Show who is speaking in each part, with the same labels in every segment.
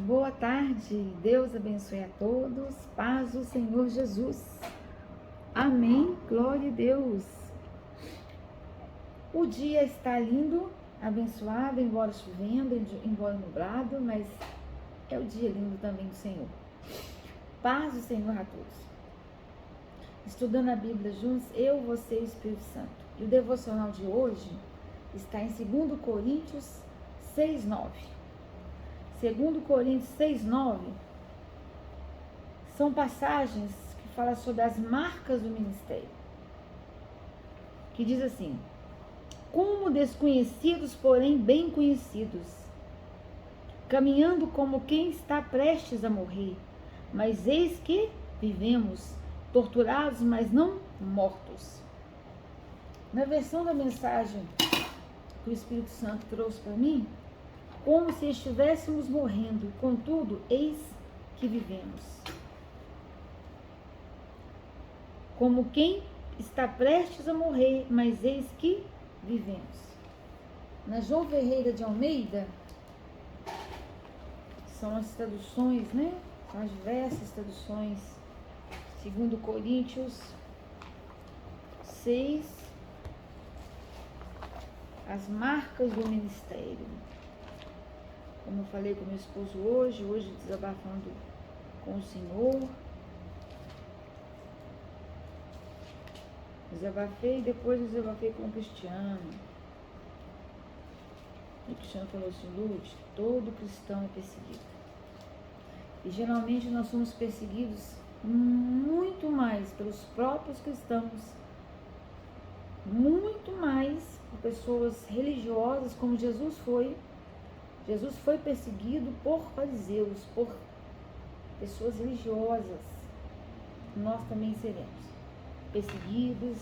Speaker 1: Boa tarde, Deus abençoe a todos, paz do Senhor Jesus. Amém, glória a Deus. O dia está lindo, abençoado, embora chovendo, embora nublado, mas é o dia lindo também do Senhor. Paz do Senhor a todos. Estudando a Bíblia juntos, eu, você e o Espírito Santo. E o devocional de hoje está em 2 Coríntios 6:9. 2 Coríntios 6:9 são passagens que falam sobre as marcas do ministério. Que diz assim: como desconhecidos, porém bem conhecidos, caminhando como quem está prestes a morrer, mas eis que vivemos, torturados, mas não mortos. Na versão da mensagem que o Espírito Santo trouxe para mim, como se estivéssemos morrendo, contudo, eis que vivemos. Como quem está prestes a morrer, mas eis que vivemos. Na João Ferreira de Almeida, são as traduções, né? São as diversas traduções. 2 Coríntios 6, as marcas do ministério. Como eu falei com meu esposo hoje desabafando com o Senhor. Desabafei e depois desabafei com o Cristiano. E o Cristiano falou assim: Lúcia, todo cristão é perseguido. E geralmente nós somos perseguidos muito mais pelos próprios cristãos, muito mais por pessoas religiosas, como Jesus foi. Jesus foi perseguido por fariseus, por pessoas religiosas. Nós também seremos perseguidos.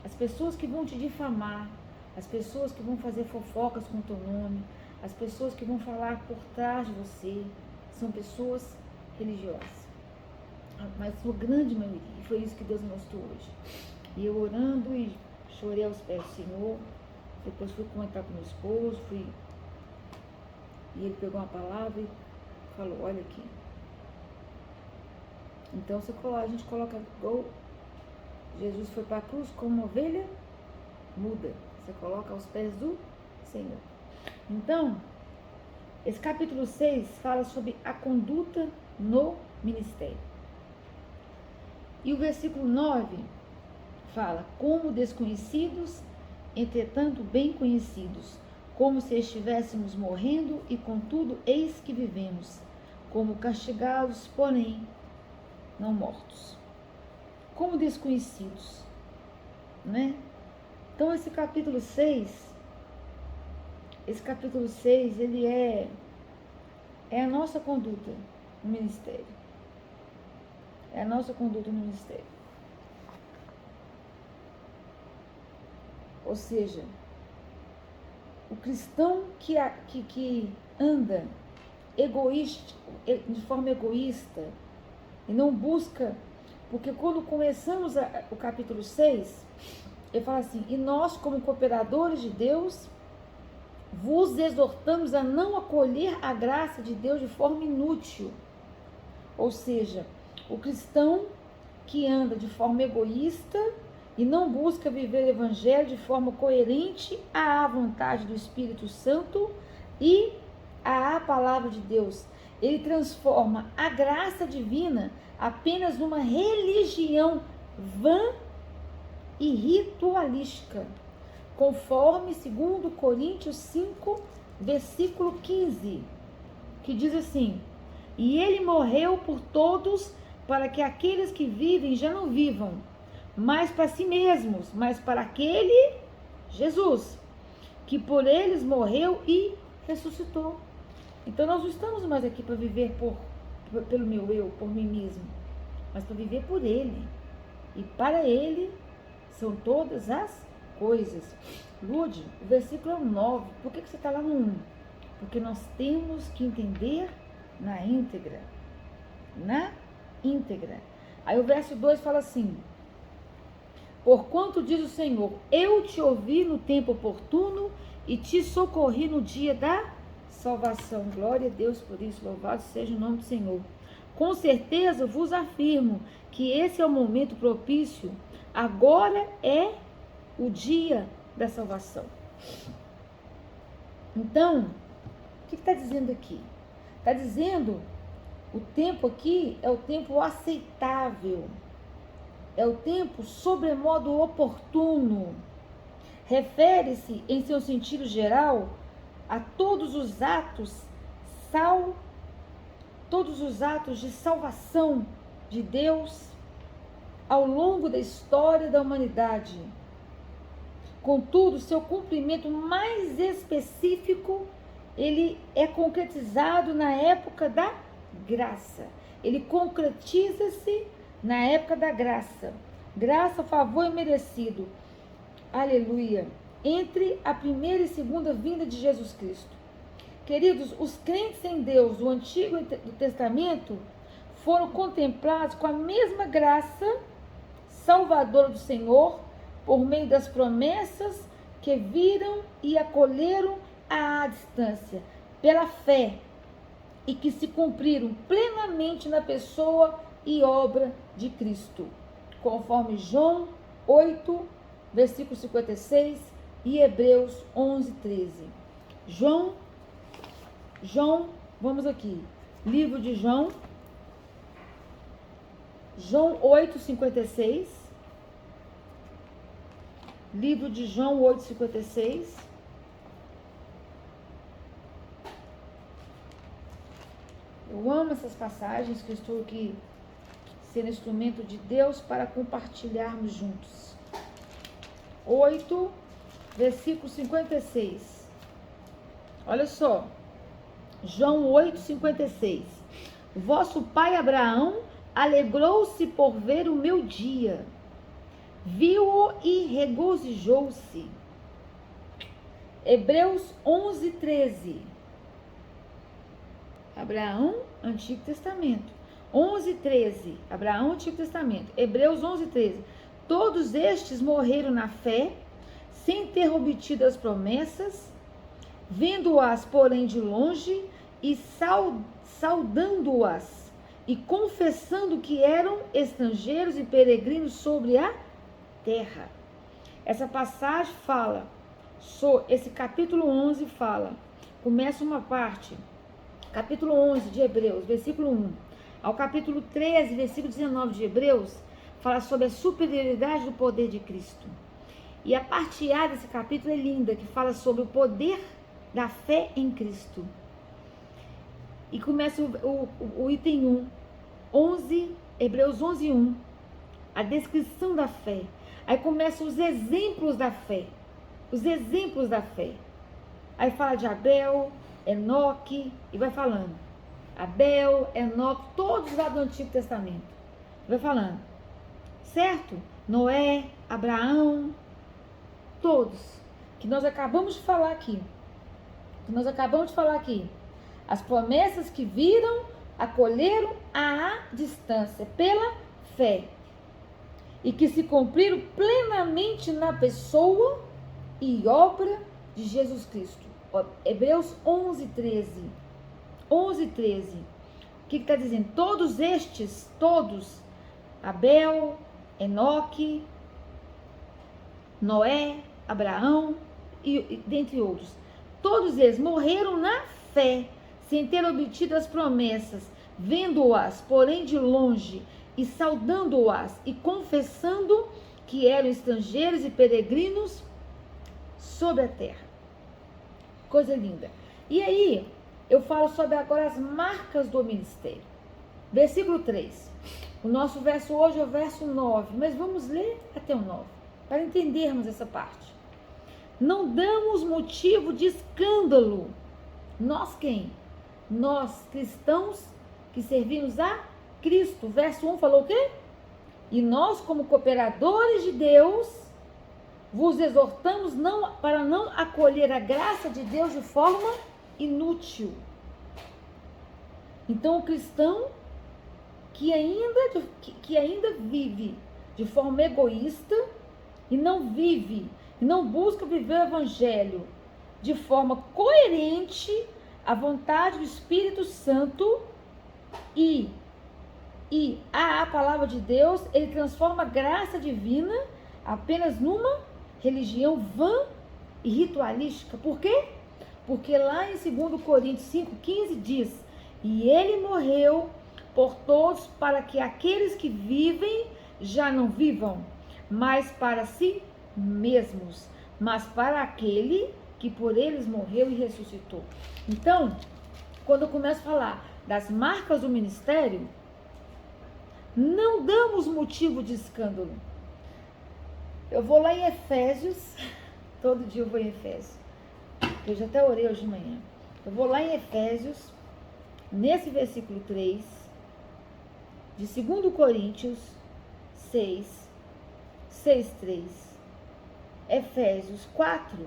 Speaker 1: As pessoas que vão te difamar, as pessoas que vão fazer fofocas com o teu nome, as pessoas que vão falar por trás de você, são pessoas religiosas. Mas a grande maioria, e foi isso que Deus mostrou hoje. E eu orando e chorei aos pés do Senhor. Depois fui comentar com meu esposo, e ele pegou uma palavra e falou: olha aqui. Então a gente coloca igual Jesus foi para a cruz como uma ovelha muda. Você coloca aos pés do Senhor. Então, esse capítulo 6 fala sobre a conduta no ministério. E o versículo 9 fala: como desconhecidos, entretanto bem conhecidos, como se estivéssemos morrendo e contudo eis que vivemos, como castigados, porém não mortos. Como desconhecidos, né? Então esse capítulo 6, ele é a nossa conduta no ministério. É a nossa conduta no ministério. Ou seja, o cristão que anda de forma egoísta e não busca, porque quando começamos o capítulo 6, ele fala assim: e nós, como cooperadores de Deus, vos exortamos a não acolher a graça de Deus de forma inútil. Ou seja, o cristão que anda de forma egoísta e não busca viver o evangelho de forma coerente à vontade do Espírito Santo e à palavra de Deus, ele transforma a graça divina apenas numa religião vã e ritualística, conforme 2 Coríntios 5, versículo 15, que diz assim: e ele morreu por todos, para que aqueles que vivem já não vivam mais para si mesmos, mas para aquele Jesus, que por eles morreu e ressuscitou. Então nós não estamos mais aqui para viver pelo meu eu, por mim mesmo, mas para viver por ele. E para ele são todas as coisas. Lude, o versículo é o 9. Por que você está lá no 1? Porque nós temos que entender na íntegra. Na íntegra. Aí o verso 2 fala assim: porquanto diz o Senhor, eu te ouvi no tempo oportuno e te socorri no dia da salvação. Glória a Deus por isso, louvado seja o nome do Senhor. Com certeza vos afirmo que esse é o momento propício, agora é o dia da salvação. Então, o que está dizendo aqui? Está dizendo, o tempo aqui é o tempo aceitável, é o tempo sobremodo oportuno. Refere-se, em seu sentido geral, a todos os atos de salvação de Deus ao longo da história da humanidade. Contudo, seu cumprimento mais específico, ele é concretizado na época da graça. Ele concretiza-se na época da graça. Graça, favor imerecido. Aleluia. Entre a primeira e segunda vinda de Jesus Cristo. Queridos, os crentes em Deus do Antigo Testamento foram contemplados com a mesma graça salvadora do Senhor por meio das promessas que viram e acolheram à distância, pela fé, e que se cumpriram plenamente na pessoa e obra de Cristo, conforme João 8, versículo 56 e Hebreus 11, 13. João, vamos aqui, livro de João 8, 56, livro de João 8, 56, eu amo essas passagens que eu estou aqui sendo instrumento de Deus para compartilharmos juntos. 8, versículo 56. Olha só. João 8, 56. Vosso pai Abraão alegrou-se por ver o meu dia. Viu-o e regozijou-se. Hebreus 11, 13. Abraão, Antigo Testamento. 11, 13. Abraão, Antigo Testamento. Hebreus 11, 13. Todos estes morreram na fé, sem ter obtido as promessas, vendo-as, porém, de longe, e saudando-as, e confessando que eram estrangeiros e peregrinos sobre a terra. Essa passagem fala, esse capítulo 11 fala, começa uma parte, capítulo 11 de Hebreus, versículo 1, ao capítulo 13, versículo 19 de Hebreus, fala sobre a superioridade do poder de Cristo. E a parte A desse capítulo é linda, que fala sobre o poder da fé em Cristo. E começa o item 1, Hebreus 11, 1, a descrição da fé. Aí começam os exemplos da fé. Os exemplos da fé. Aí fala de Abel, Enoque, e vai falando. Abel, Enoque, todos lá do Antigo Testamento. Vai falando. Certo? Noé, Abraão, todos. Que nós acabamos de falar aqui. As promessas que viram, acolheram à distância, pela fé. E que se cumpriram plenamente na pessoa e obra de Jesus Cristo. Hebreus 11, 13. 11, 13. O que está dizendo? Todos estes, Abel, Enoque, Noé, Abraão e dentre outros. Todos eles morreram na fé, sem ter obtido as promessas, vendo-as, porém de longe, e saudando-as, e confessando que eram estrangeiros e peregrinos sobre a terra. Coisa linda. E aí, eu falo sobre agora as marcas do ministério. Versículo 3. O nosso verso hoje é o verso 9, mas vamos ler até o 9, para entendermos essa parte. Não damos motivo de escândalo. Nós quem? Nós, cristãos, que servimos a Cristo. Verso 1 falou o quê? E nós, como cooperadores de Deus, vos exortamos para não acolher a graça de Deus de forma inútil. Então, o cristão que ainda vive de forma egoísta e não busca viver o evangelho de forma coerente, a vontade do Espírito Santo e a palavra de Deus, ele transforma a graça divina apenas numa religião vã e ritualística. Por quê? Porque lá em 2 Coríntios 5,15 diz: e ele morreu por todos, para que aqueles que vivem já não vivam mais para si mesmos, mas para aquele que por eles morreu e ressuscitou. Então, quando eu começo a falar das marcas do ministério, não damos motivo de escândalo. Eu vou lá em Efésios, todo dia eu vou em Efésios, eu já até orei hoje de manhã. Eu vou lá em Efésios, nesse versículo 3, de 2 Coríntios 6:3, Efésios 4,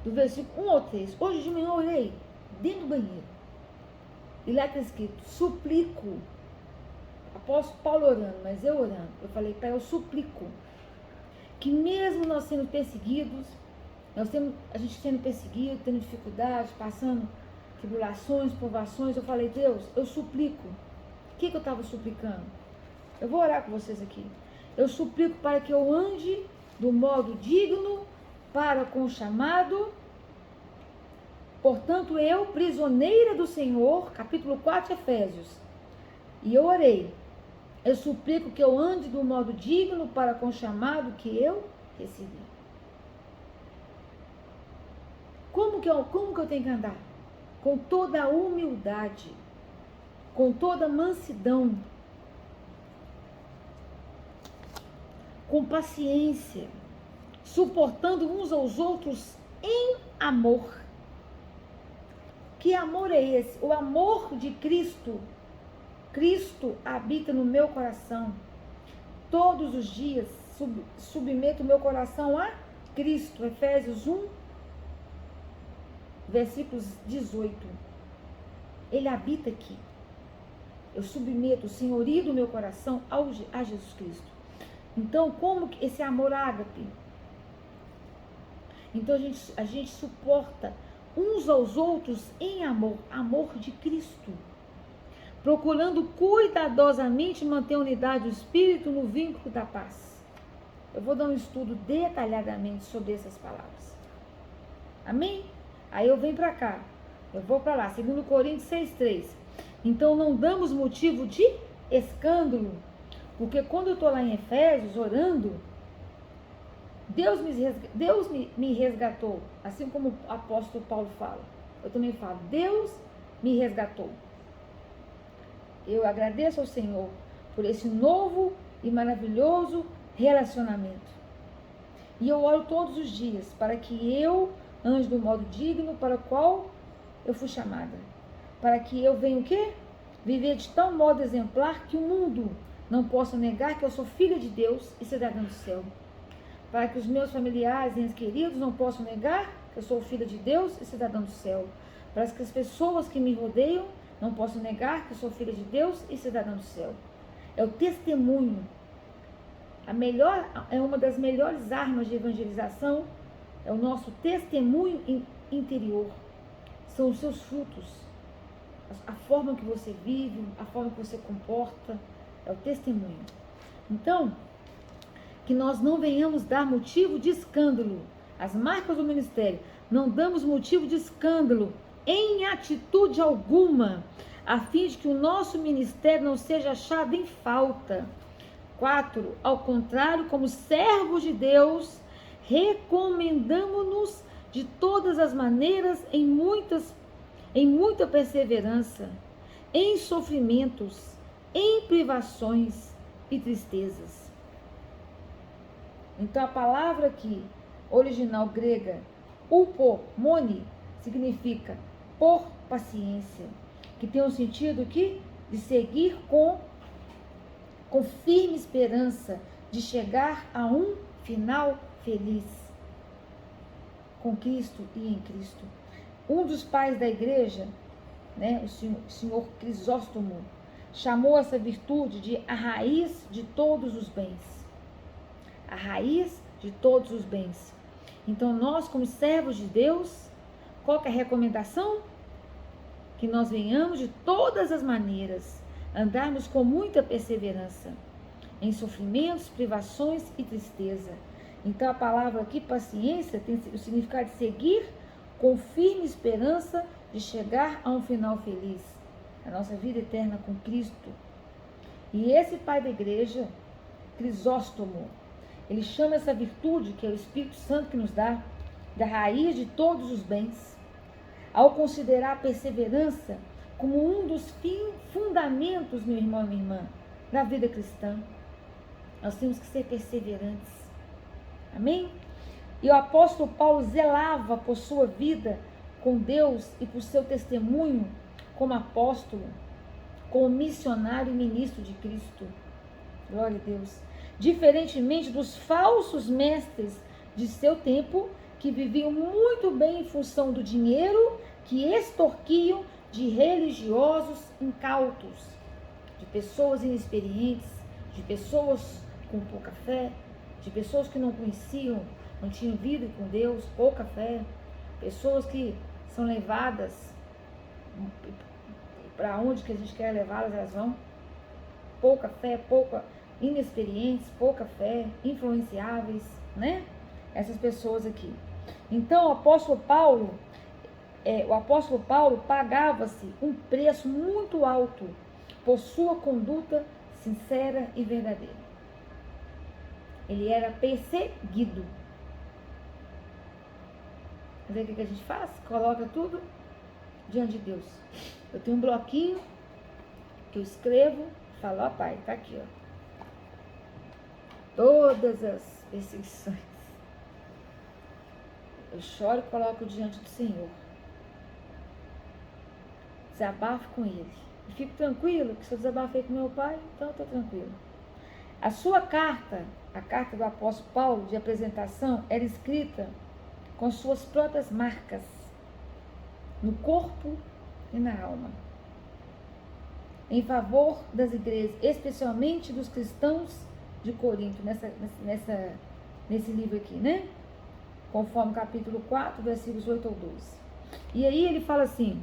Speaker 1: do versículo 1 ao 3. Hoje de manhã eu orei dentro do banheiro. E lá está escrito: suplico. Apóstolo Paulo orando, mas eu orando. Eu falei: pai, eu suplico que mesmo nós sendo perseguidos, a gente sendo perseguido, tendo dificuldades, passando tribulações, provações, eu falei: Deus, eu suplico. O que eu estava suplicando? Eu vou orar com vocês aqui. Eu suplico para que eu ande do modo digno para com o chamado. Portanto, eu, prisioneira do Senhor, capítulo 4, Efésios. E eu orei. Eu suplico que eu ande do modo digno para com o chamado que eu recebi. Como que eu tenho que andar? Com toda a humildade, com toda a mansidão, com paciência, suportando uns aos outros em amor. Que amor é esse? O amor de Cristo. Cristo habita no meu coração. Todos os dias submeto o meu coração a Cristo. Efésios 1, versículos 18. Ele habita aqui. Eu submeto o senhorio do meu coração a Jesus Cristo. Então, como que esse amor ágape? Então, a gente suporta uns aos outros em amor. Amor de Cristo. Procurando cuidadosamente manter a unidade do Espírito no vínculo da paz. Eu vou dar um estudo detalhadamente sobre essas palavras. Amém? Aí eu venho para cá. Eu vou para lá. 2 Coríntios 6:3. Então não damos motivo de escândalo. Porque quando eu estou lá em Efésios orando, Deus me resgatou. Assim como o apóstolo Paulo fala. Eu também falo: Deus me resgatou. Eu agradeço ao Senhor por esse novo e maravilhoso relacionamento. E eu oro todos os dias para que eu ande do modo digno para o qual eu fui chamada. Para que eu venha o quê? Viver de tal modo exemplar que o mundo não possa negar que eu sou filha de Deus e cidadã do céu. Para que os meus familiares e entes queridos não possam negar que eu sou filha de Deus e cidadã do céu. Para que as pessoas que me rodeiam não posso negar que eu sou filha de Deus e cidadã do céu. É o testemunho. É uma das melhores armas de evangelização. É o nosso testemunho interior. São os seus frutos. A forma que você vive, a forma que você comporta. É o testemunho. Então, que nós não venhamos dar motivo de escândalo. As marcas do ministério. Não damos motivo de escândalo em atitude alguma, a fim de que o nosso ministério não seja achado em falta. 4. Ao contrário, como servos de Deus, recomendamo-nos de todas as maneiras em muita perseverança, em sofrimentos, em privações e tristezas. Então a palavra aqui, original grega, upomone, significa por paciência, que tem um sentido aqui de seguir com firme esperança de chegar a um final feliz com Cristo e em Cristo. Um dos pais da igreja, né, o senhor Crisóstomo, chamou essa virtude de a raiz de todos os bens. A raiz de todos os bens. Então nós, como servos de Deus, qual que é a recomendação? que nós venhamos de todas as maneiras andarmos com muita perseverança em sofrimentos, privações e tristeza. Então a palavra aqui, paciência, tem o significado de seguir com firme esperança de chegar a um final feliz, a nossa vida eterna com Cristo. E esse pai da igreja, Crisóstomo, ele chama essa virtude, que é o Espírito Santo que nos dá, da raiz de todos os bens, ao considerar a perseverança como um dos fundamentos, meu irmão e minha irmã, da vida cristã. Nós temos que ser perseverantes. Amém? E o apóstolo Paulo zelava por sua vida com Deus e por seu testemunho como apóstolo, como missionário e ministro de Cristo. Glória a Deus. Diferentemente dos falsos mestres de seu tempo, que viviam muito bem em função do dinheiro que extorquiam de religiosos incautos, de pessoas inexperientes, de pessoas com pouca fé, de pessoas que não conheciam, não tinham vida com Deus, pouca fé, pessoas que são levadas para onde que a gente quer levá-las, elas vão, pouca fé, inexperientes, pouca fé, influenciáveis, né? Essas pessoas aqui. Então o apóstolo Paulo pagava-se um preço muito alto por sua conduta sincera e verdadeira. Ele era perseguido. Mas aí o que a gente faz? Coloca tudo diante de Deus. Eu tenho um bloquinho que eu escrevo, falo, ó Pai, tá aqui, ó. Todas as perseguições. Eu choro e coloco diante do Senhor. Desabafo com Ele. E fico tranquilo, que se eu desabafei com meu pai, então eu estou tranquilo. A sua carta, a carta do apóstolo Paulo, de apresentação, era escrita com suas próprias marcas, no corpo e na alma, em favor das igrejas, especialmente dos cristãos de Corinto, nesse livro aqui, né? Conforme capítulo 4, versículos 8 ao 12. E aí ele fala assim,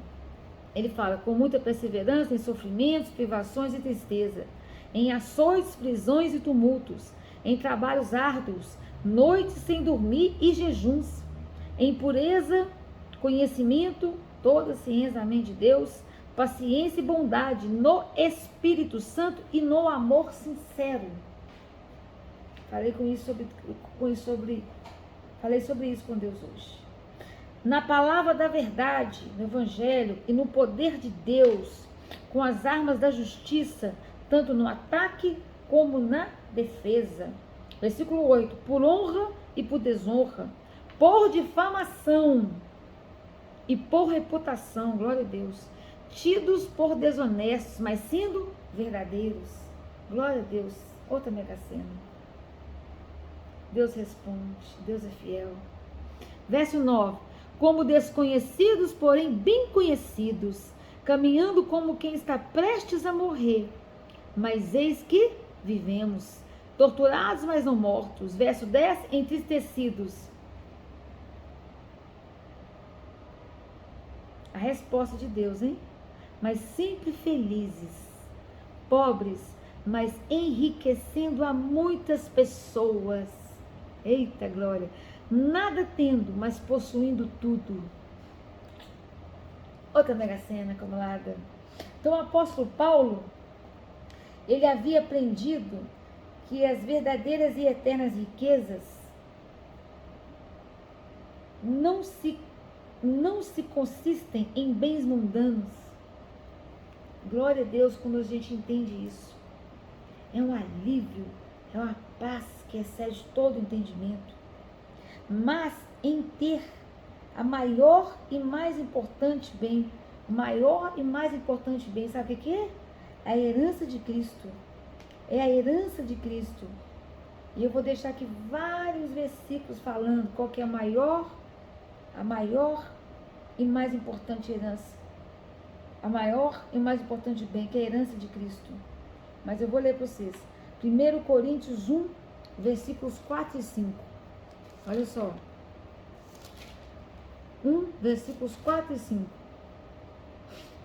Speaker 1: com muita perseverança em sofrimentos, privações e tristeza, em açoites, prisões e tumultos, em trabalhos árduos, noites sem dormir e jejuns, em pureza, conhecimento, toda a ciência da mente de Deus, paciência e bondade no Espírito Santo e no amor sincero. Falei sobre isso com Deus hoje. Na palavra da verdade, no Evangelho e no poder de Deus, com as armas da justiça, tanto no ataque como na defesa. Versículo 8. Por honra e por desonra, por difamação e por reputação, glória a Deus, tidos por desonestos, mas sendo verdadeiros. Glória a Deus. Outra mega cena. Deus responde, Deus é fiel. Verso 9. Como desconhecidos, porém bem conhecidos, caminhando como quem está prestes a morrer, mas eis que vivemos, torturados, mas não mortos. Verso 10, entristecidos. A resposta de Deus, hein? Mas sempre felizes, pobres, mas enriquecendo a muitas pessoas. Eita glória! Nada tendo, mas possuindo tudo. Outra mega cena acumulada. Então o apóstolo Paulo, ele havia aprendido que as verdadeiras e eternas riquezas não se consistem em bens mundanos. Glória a Deus quando a gente entende isso. É um alívio, é uma paz que excede todo entendimento. Mas em ter a maior e mais importante bem, sabe o que é? A herança de Cristo. É a herança de Cristo. E eu vou deixar aqui vários versículos falando qual que é a maior e mais importante herança. A maior e mais importante bem, que é a herança de Cristo. Mas eu vou ler para vocês. 1 Coríntios 1, versículos 4 e 5. Olha só. 1, versículos 4 e 5.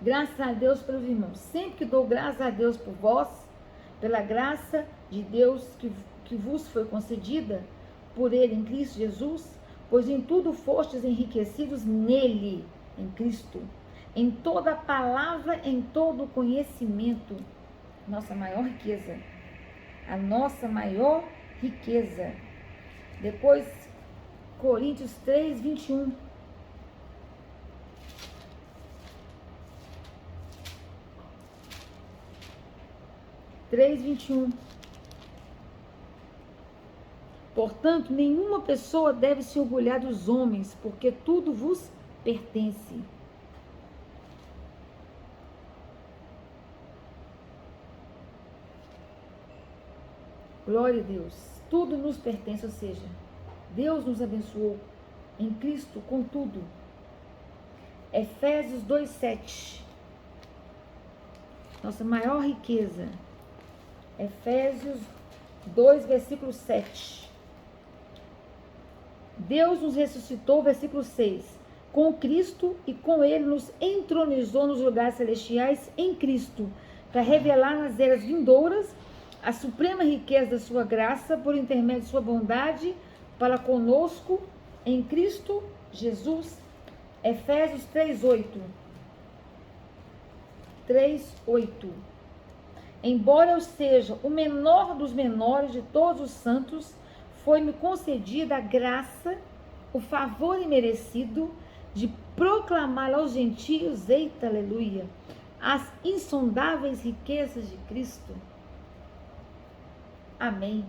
Speaker 1: Graças a Deus pelos irmãos. Sempre que dou graças a Deus por vós, pela graça de Deus que vos foi concedida por Ele em Cristo Jesus, pois em tudo fostes enriquecidos nele, em Cristo, em toda palavra, em todo conhecimento. Nossa maior riqueza. A nossa maior riqueza. Depois, Coríntios 3, 21. Portanto, nenhuma pessoa deve se orgulhar dos homens, porque tudo vos pertence. Glória a Deus. Tudo nos pertence, ou seja, Deus nos abençoou em Cristo com tudo. Efésios 2:7. Nossa maior riqueza. Efésios 2, versículo 7. Deus nos ressuscitou, versículo 6. Com Cristo e com Ele nos entronizou nos lugares celestiais em Cristo, para revelar nas eras vindouras a suprema riqueza da sua graça, por intermédio de sua bondade, para conosco em Cristo Jesus. Efésios 3:8. 3:8. Embora eu seja o menor dos menores de todos os santos, foi-me concedida a graça, o favor imerecido de proclamar aos gentios, eita, aleluia, as insondáveis riquezas de Cristo. Amém.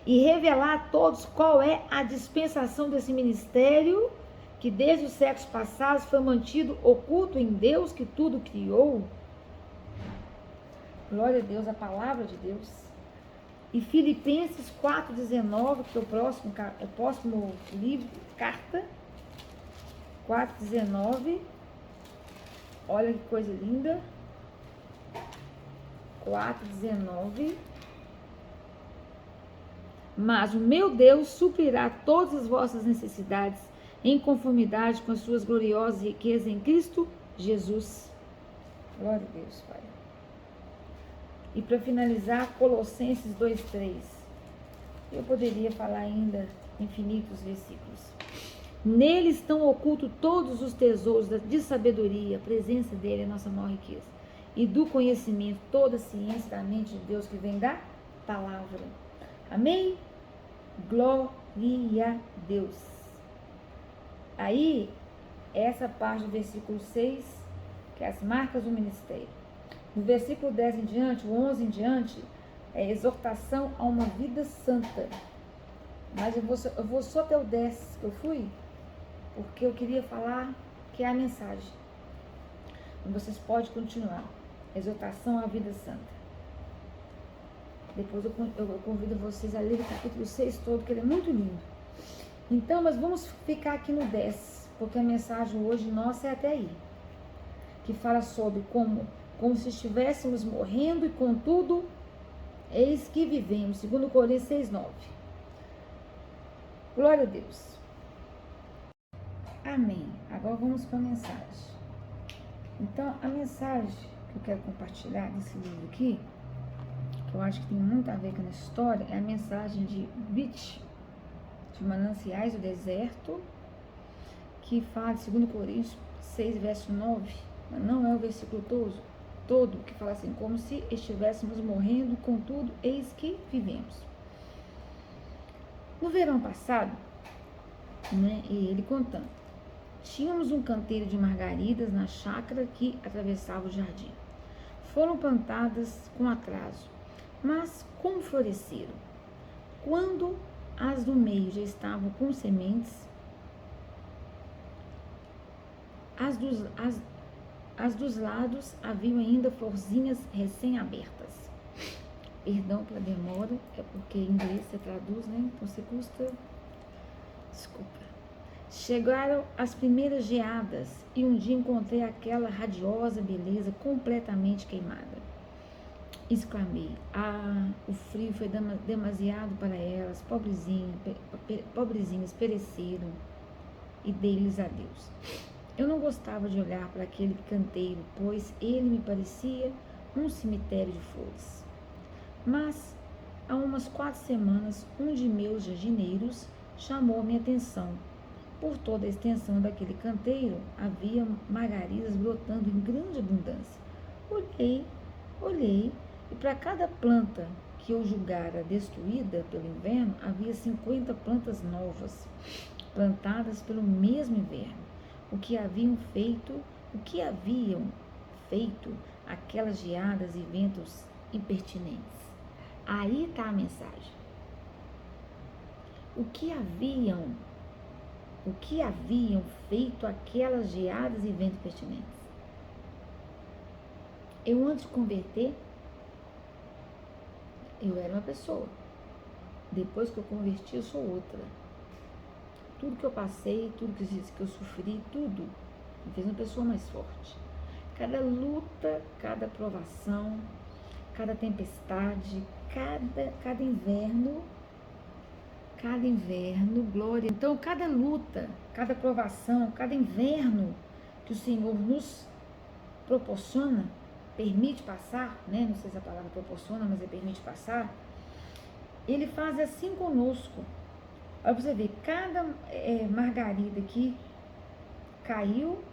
Speaker 1: E revelar a todos qual é a dispensação desse ministério, que desde os séculos passados foi mantido oculto em Deus que tudo criou. Glória a Deus, a palavra de Deus. E Filipenses 4:19, que é o próximo livro, carta, 4:19. Olha que coisa linda. 4:19. Mas o meu Deus suprirá todas as vossas necessidades em conformidade com as suas gloriosas riquezas em Cristo Jesus. Glória a Deus, Pai. E para finalizar, Colossenses 2:3. Eu poderia falar ainda infinitos versículos. Nele estão ocultos todos os tesouros de sabedoria, a presença dele é a nossa maior riqueza. E do conhecimento, toda a ciência da mente de Deus que vem da palavra. Amém? Glória a Deus. Aí, essa parte do versículo 6, que é as marcas do ministério. No versículo 10 em diante, o 11 em diante, é exortação a uma vida santa. Mas eu vou só até o 10 que eu fui, porque eu queria falar que é a mensagem. Vocês podem continuar. Exortação à vida santa. Depois eu convido vocês a ler o capítulo 6 todo, que ele é muito lindo. Então, mas vamos ficar aqui no 10, porque a mensagem hoje nossa é até aí. Que fala sobre como se estivéssemos morrendo e contudo, eis que vivemos. 2 Coríntios 6:9. Glória a Deus. Amém. Agora vamos para a mensagem. Então, a mensagem que eu quero compartilhar desse livro aqui, que eu acho que tem muito a ver com a história, é a mensagem de Beach, de Mananciais do Deserto, que fala de 2 Coríntios 6, verso 9, mas não é o versículo todo, que fala assim, como se estivéssemos morrendo, contudo, eis que vivemos. No verão passado, e ele contando, tínhamos um canteiro de margaridas na chácara que atravessava o jardim. Foram plantadas com atraso, mas como floresceram? Quando as do meio já estavam com sementes, as dos lados haviam ainda florzinhas recém-abertas. Perdão pela demora, é porque em inglês você traduz, né? Então você custa... Desculpa. Chegaram as primeiras geadas e um dia encontrei aquela radiosa beleza completamente queimada. Exclamei, o frio foi demasiado para elas, pobrezinhas pereceram, e dei-lhes adeus. Eu não gostava de olhar para aquele canteiro, pois ele me parecia um cemitério de flores. Mas, há umas 4 semanas, um de meus jardineiros chamou a minha atenção. Por toda a extensão daquele canteiro havia margaridas brotando em grande abundância. Olhei, e para cada planta que eu julgara destruída pelo inverno, havia 50 plantas novas, plantadas pelo mesmo inverno. O que haviam feito aquelas geadas e ventos impertinentes? Aí está a mensagem. O que haviam feito aquelas geadas e ventos pertinentes? Eu, antes de converter, eu era uma pessoa. Depois que eu converti, eu sou outra. Tudo que eu passei, tudo que eu sofri, tudo me fez uma pessoa mais forte. Cada luta, cada provação, cada tempestade, cada inverno, glória. Então, cada luta, cada provação, cada inverno que o Senhor nos proporciona, permite passar, né? Não sei se a palavra proporciona, mas permite passar. Ele faz assim conosco. Olha pra você ver, cada margarida que caiu,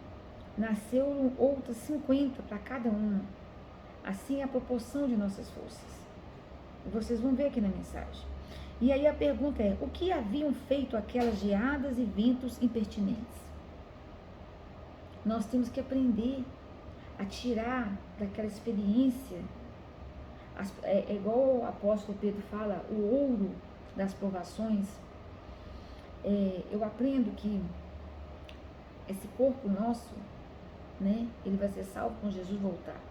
Speaker 1: nasceu outras 50 para cada uma. Assim é a proporção de nossas forças. E vocês vão ver aqui na mensagem. E aí a pergunta é, o que haviam feito aquelas geadas e ventos impertinentes? Nós temos que aprender a tirar daquela experiência, é igual o apóstolo Pedro fala, o ouro das provações. Eu aprendo que esse corpo nosso, né, ele vai ser salvo quando Jesus voltar.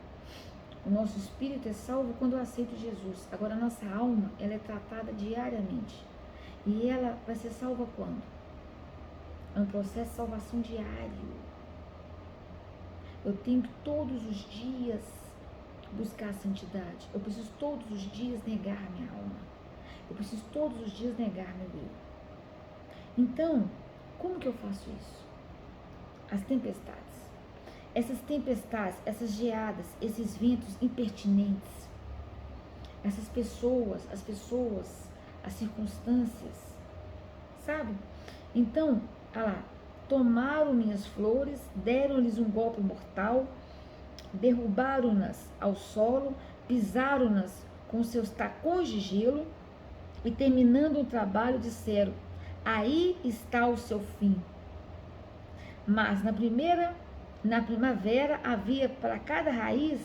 Speaker 1: O nosso espírito é salvo quando eu aceito Jesus. Agora, a nossa alma, ela é tratada diariamente. E ela vai ser salva quando? É um processo de salvação diário. Eu tenho que todos os dias buscar a santidade. Eu preciso todos os dias negar minha alma. Eu preciso todos os dias negar meu eu. Então, como que eu faço isso? As tempestades. Essas tempestades, essas geadas, esses ventos impertinentes, essas pessoas, as circunstâncias, sabe? Então, olha lá, tomaram minhas flores, deram-lhes um golpe mortal, derrubaram-nas ao solo, pisaram-nas com seus tacões de gelo e, terminando o trabalho, disseram: aí está o seu fim. Mas na primavera havia para cada raiz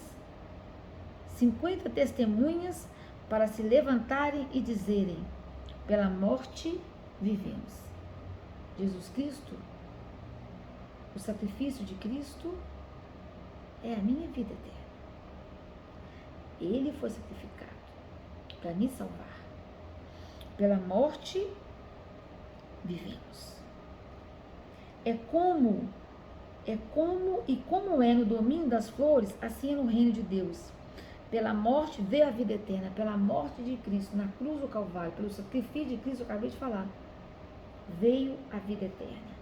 Speaker 1: 50 testemunhas para se levantarem e dizerem: pela morte vivemos. Jesus Cristo, o sacrifício de Cristo é a minha vida eterna. Ele foi sacrificado para me salvar. Pela morte vivemos. Como é no domínio das flores, assim é no reino de Deus. Pela morte veio a vida eterna, pela morte de Cristo na cruz do Calvário, pelo sacrifício de Cristo, eu acabei de falar, veio a vida eterna.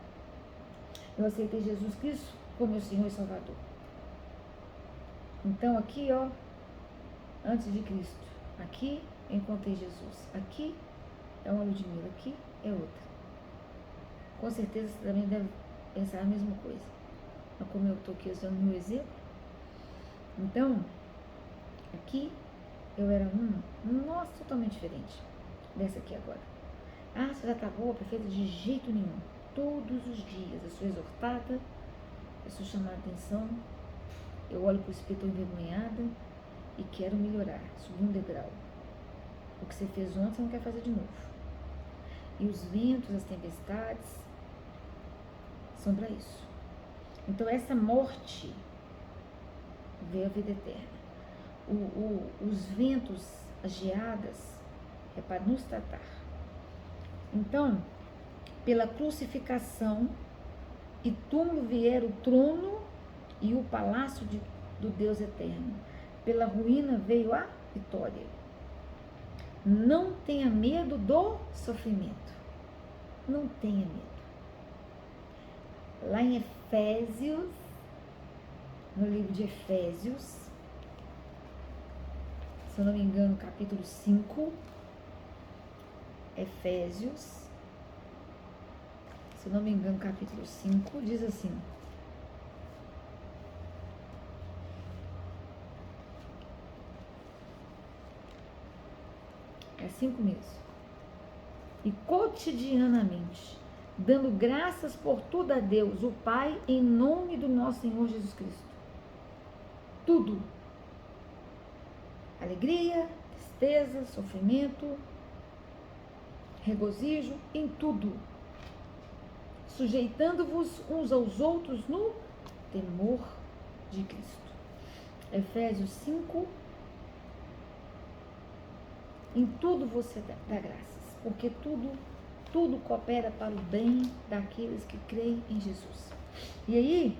Speaker 1: Eu aceitei Jesus Cristo como meu Senhor e Salvador. Então aqui, ó, antes de Cristo, aqui eu encontrei Jesus, aqui é uma Ludmila, aqui é outra. Com certeza você também deve pensar a mesma coisa. Mas como eu estou aqui usando o meu exemplo, então, aqui eu era nossa, totalmente diferente dessa aqui agora. Ah, você já está boa, perfeita? De jeito nenhum. Todos os dias eu sou exortada, eu sou chamada a atenção, eu olho para o espelho envergonhada e quero melhorar, subir um degrau. O que você fez ontem, você não quer fazer de novo. E os ventos, as tempestades, são para isso. Então, essa morte veio a vida eterna. Os ventos, as geadas, é para nos tratar. Então, pela crucificação e túmulo vieram o trono e o palácio do Deus eterno. Pela ruína veio a vitória. Não tenha medo do sofrimento. Não tenha medo. Lá em Efésios, no livro de Efésios, se eu não me engano, capítulo 5, Efésios, se eu não me engano, capítulo 5, diz assim: é 5 mesmo. E cotidianamente, dando graças por tudo a Deus, o Pai, em nome do nosso Senhor Jesus Cristo. Tudo. Alegria, tristeza, sofrimento, regozijo, em tudo. Sujeitando-vos uns aos outros no temor de Cristo. Efésios 5. Em tudo você dá graças, porque tudo coopera para o bem daqueles que creem em Jesus. E aí,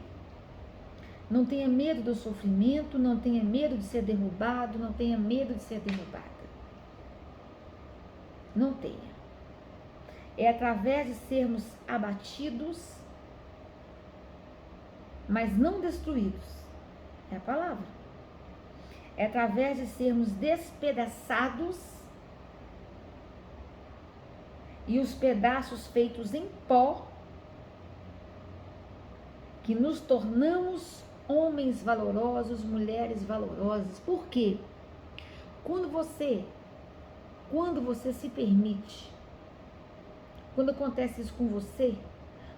Speaker 1: não tenha medo do sofrimento, não tenha medo de ser derrubado, não tenha medo de ser derrubada. Não tenha. É através de sermos abatidos, mas não destruídos. É a palavra. É através de sermos despedaçados e os pedaços feitos em pó que nos tornamos homens valorosos, mulheres valorosas. Por quê? Quando você se permite, quando acontece isso com você,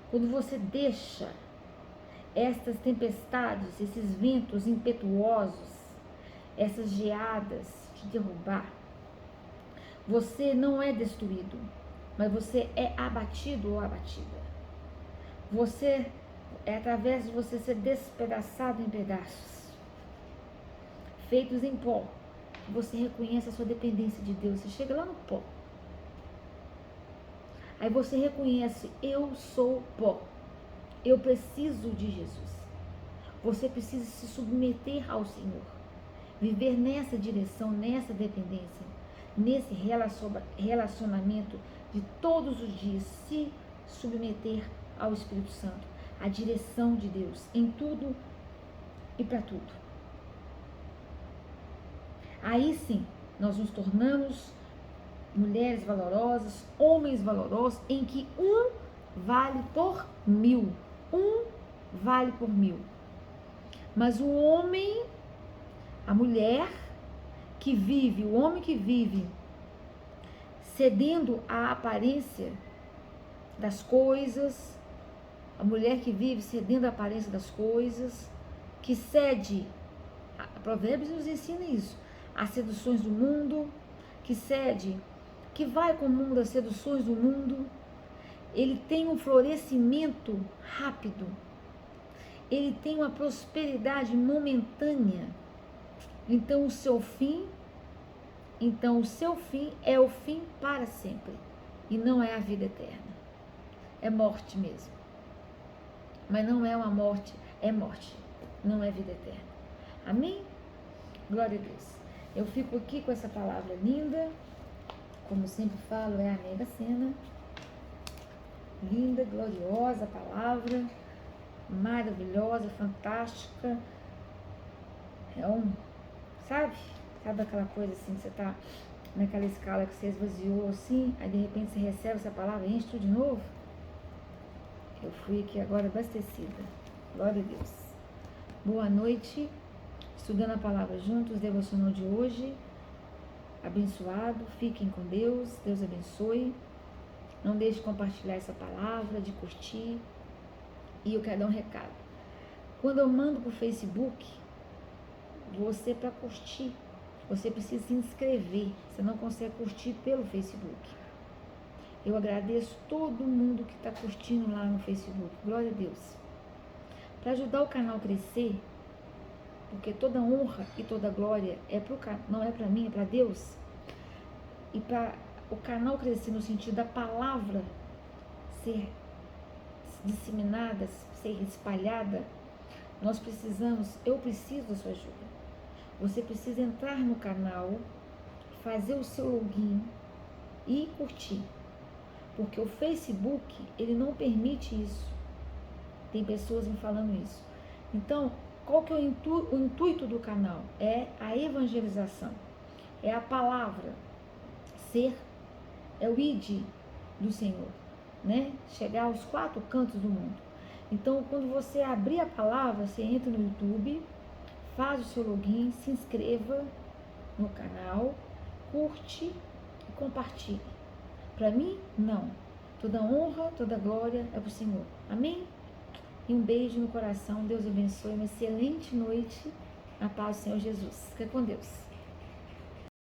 Speaker 1: quando você deixa estas tempestades, esses ventos impetuosos, essas geadas te derrubar, você não é destruído, mas você é abatido ou abatida. Você é através de você ser despedaçado em pedaços, feitos em pó, você reconhece a sua dependência de Deus. Você chega lá no pó. Aí você reconhece: eu sou pó. Eu preciso de Jesus. Você precisa se submeter ao Senhor. Viver nessa direção, nessa dependência, nesse relacionamento de todos os dias. Se submeter ao Espírito Santo, à direção de Deus, em tudo e para tudo. Aí sim, nós nos tornamos mulheres valorosas, homens valorosos, em que um vale por 1000. Um vale por 1000. Mas o homem, a mulher que vive, o homem que vive cedendo à aparência das coisas, a mulher que vive cedendo à aparência das coisas, que cede, a Provérbios nos ensina isso, às seduções do mundo, que cede, que vai com o mundo, as seduções do mundo, ele tem um florescimento rápido, ele tem uma prosperidade momentânea. Então o seu fim é o fim para sempre, e não é a vida eterna, é morte mesmo. Mas não é uma morte, é morte, não é vida eterna. Amém? Glória a Deus. Eu fico aqui com essa palavra linda, como sempre falo, é a mega cena. Linda, gloriosa palavra, maravilhosa, fantástica. Sabe aquela coisa assim, que você tá naquela escala que você esvaziou assim, aí de repente você recebe essa palavra e enche tudo de novo? Eu fui aqui agora abastecida. Glória a Deus. Boa noite. Estudando a palavra juntos, devocional de hoje. Abençoado. Fiquem com Deus. Deus abençoe. Não deixe de compartilhar essa palavra, de curtir. E eu quero dar um recado. Quando eu mando para o Facebook, você, para curtir, você precisa se inscrever. Você não consegue curtir pelo Facebook. Eu agradeço todo mundo que está curtindo lá no Facebook. Glória a Deus. Para ajudar o canal a crescer, porque toda honra e toda glória não é para mim, é para Deus. E para o canal crescer no sentido da palavra ser disseminada, ser espalhada, eu preciso da sua ajuda. Você precisa entrar no canal, fazer o seu login e curtir. Porque o Facebook, ele não permite isso. Tem pessoas me falando isso. Então, qual que é o intuito do canal? É a evangelização, é a palavra, é o id do Senhor, né? Chegar aos 4 cantos do mundo. Então, quando você abrir a palavra, você entra no YouTube, faz o seu login, se inscreva no canal, curte e compartilhe. Para mim, não. Toda honra, toda glória é para o Senhor. Amém? E um beijo no coração. Deus abençoe. Uma excelente noite. A paz do Senhor Jesus. Fica com Deus.